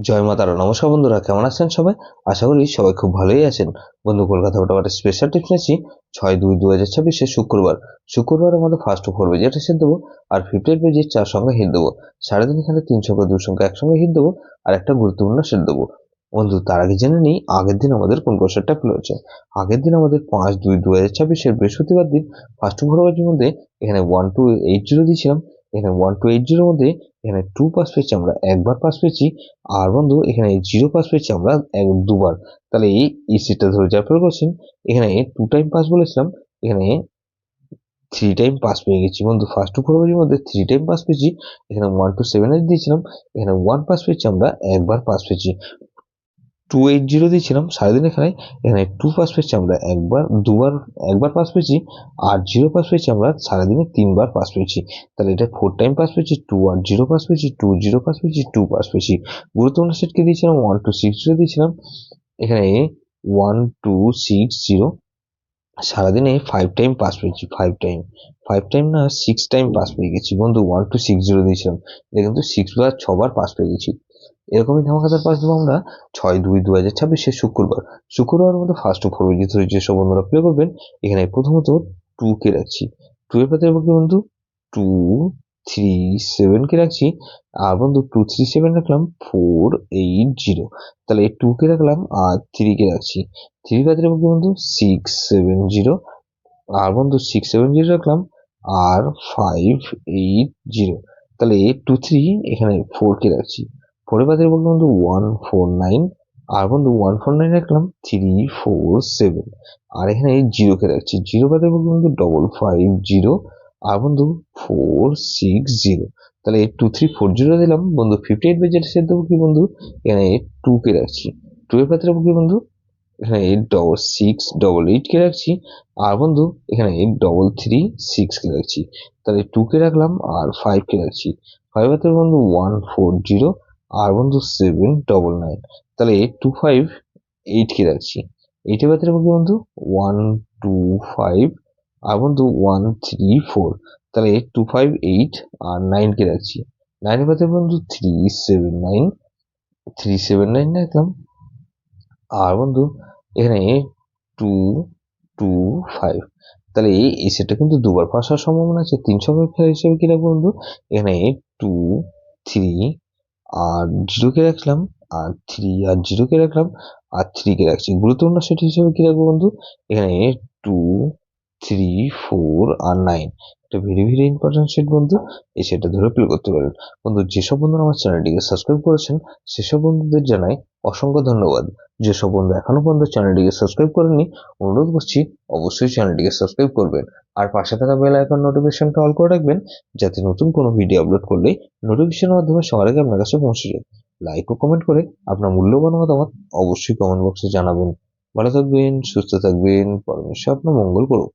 জয় মা তারা। নমস্কার বন্ধুরা, কেমন আছেন সবাই? আশা করি সবাই খুব ভালোই আছেন। বন্ধু, কলকাতা ফটোগ্রাফার স্পেশাল টিপস নিয়েছি 6/2/2026 শুক্রবার আমাদের ফার্স্ট 4 পেজে এটা হিট দেবো, আর 58 পেজে 4 সংখ্যা হিট দেবো। সারাদিন এখানে 3 সংখ্যা 2 সংখ্যা একসঙ্গে হিট দেবো, আর একটা গুরুত্বপূর্ণ সেট দেবো। বন্ধু, তার আগে জেনে নিই আগের দিন আমাদের কোন কোশ্চেনটা ফেল হয়েছে। আগের দিন আমাদের 5/2/2026 বৃহস্পতিবার দিন ফার্স্ট 4 পেজের মধ্যে এখানে 1280 দিয়েছিলাম। এখানে 1280 মধ্যে এখানে 2 পাস পেয়েছি আমরা, একবার পাস পেয়েছি। আর বন্ধু, এখানে 0 পাস পেয়েছি আমরা দুবার। তাহলে এই সিটটা ধরে যা ফেল করছেন। এখানে 2 টাইম পাস বলেছিলাম, এখানে 3 টাইম পাস পেয়ে গেছি। বন্ধু, ফার্স্ট 4 পেজের মধ্যে 3 টাইম পাস পেয়েছি। এখানে 1 to 7 দিয়েছিলাম, এখানে 1 পাস পেয়েছি আমরা, একবার পাস পেয়েছি। 280 দিয়েছিলাম সারাদিন এখানে, এখানে 2 পাস পেয়েছি আমরা একবার পাস পেয়েছি। আর 0 পাস পেয়েছি আমরা সারাদিনে 3 বার পাস পেয়েছি। তাহলে এটা 4 টাইম পাস পেয়েছি, 2 আর 0 পাস পেয়েছি, 2 0 পাস পেয়েছি, 2 পাস পেয়েছি। গুরুত্বপূর্ণ সেটকে দিয়েছিলাম 1 to 60 দিয়েছিলাম, এখানে 1 to 60 সারাদিনে 5 টাইম পাস পেয়েছি। 5 টাইম না, 6 টাইম পাস পেয়ে গেছি। বন্ধু, 1 to 60 দিয়েছিলাম, এটা কিন্তু 6 বার 6 বার পাস পেয়ে গেছি। এরকমই ধামাকাদার পাস দেবো আমরা 6/2/2026 শুক্রবার মধ্যে ফার্স্ট 4 পেজে ধরে যেসব বন্ধুরা প্লে করবেন। এখানে প্রথমত 2 কে রাখছি, 2 এর পাতে কি বন্ধু 2 3 7 কে রাখছি। আর বন্ধু 2 3 7 রাখলাম 4 8 0। তাহলে 2 কে রাখলাম আর 3 কে রাখছি। 3 পাতে কি বন্ধু 6 7 0। আর বন্ধু 6 7 0 রাখলাম আর 5 8 0। তাহলে 2 3 এখানে 4 কে রাখছি। 4 এর বাদে বন্ধু 1 4 9। আর বন্ধু 1 4 9 রাখলাম 3 4 7। আর এখানে 0 কে রাখছি। 0 বাদে বন্ধু 5 5 0। আর বন্ধু 4 6 0। তাহলে 2 3 4 0 দিলাম। বন্ধু 58 পেজের সেট দেবো কি বন্ধু, এখানে 2 কে রাখছি। 2 এর পাত্রে কি বন্ধু, এখানে 6 8 কে রাখছি। আর বন্ধু এখানে 3 6 কে রাখছি। তাহলে 2 কে রাখলাম আর 5 কে রাখছি। 5 এর বন্ধু 1 4 0। আর বন্ধু 7 9 9। তাহলে 2 5 8 কে রাখছি। 8 এর ভেতরে বন্ধু 1 2 5। আর বন্ধু 1 3 4। তাহলে 2 5 8 আর 9 কে রাখছি। 9 এর ভেতরে বন্ধু 3 7 9। 3 7 9 রাখলাম। আর বন্ধু এখানে 2 2 5। তাহলে এই সেটটা কিন্তু দুবার পাস হওয়ার সম্ভাবনা আছে। 3 সংখ্যক খেলা হিসেবে কি রাখবো বন্ধু, এখানে 2 3 আর 0 কে রাখলাম, আর 3 আর 0 কে রাখলাম, আর 3 কে রাখছি। গুরুত্বপূর্ণ সেট হিসেবে কি রাখবো বন্ধু, এখানে 2 3 4 আর 9। এটা ভেরি ইম্পর্টেন্ট সেট বন্ধু, এই সেটটা ধরে প্লে করতে পারেন। বন্ধু, যেসব বন্ধুরা আমার চ্যানেলটিকে সাবস্ক্রাইব করেছেন সেসব বন্ধুদের জানাই অসংখ্য ধন্যবাদ। যেসব বন্ধু এখনো পর্যন্ত চ্যানেলটিকে সাবস্ক্রাইব করেননি, অনুরোধ করছি অবশ্যই চ্যানেলটিকে সাবস্ক্রাইব করবেন, আর পাশে থাকা বেল আইকন নোটিফিকেশনটা অল করে রাখবেন, যাতে নতুন কোনো ভিডিও আপলোড করলেই নোটিফিকেশনের মাধ্যমে সবার আগে আপনার কাছে পৌঁছে যায়। লাইক ও কমেন্ট করে আপনার মূল্যবান মতামত অবশ্যই কমেন্ট বক্সে জানাবেন। ভালো থাকবেন, সুস্থ থাকবেন, পরমেশ্বর আপনার মঙ্গল করুন।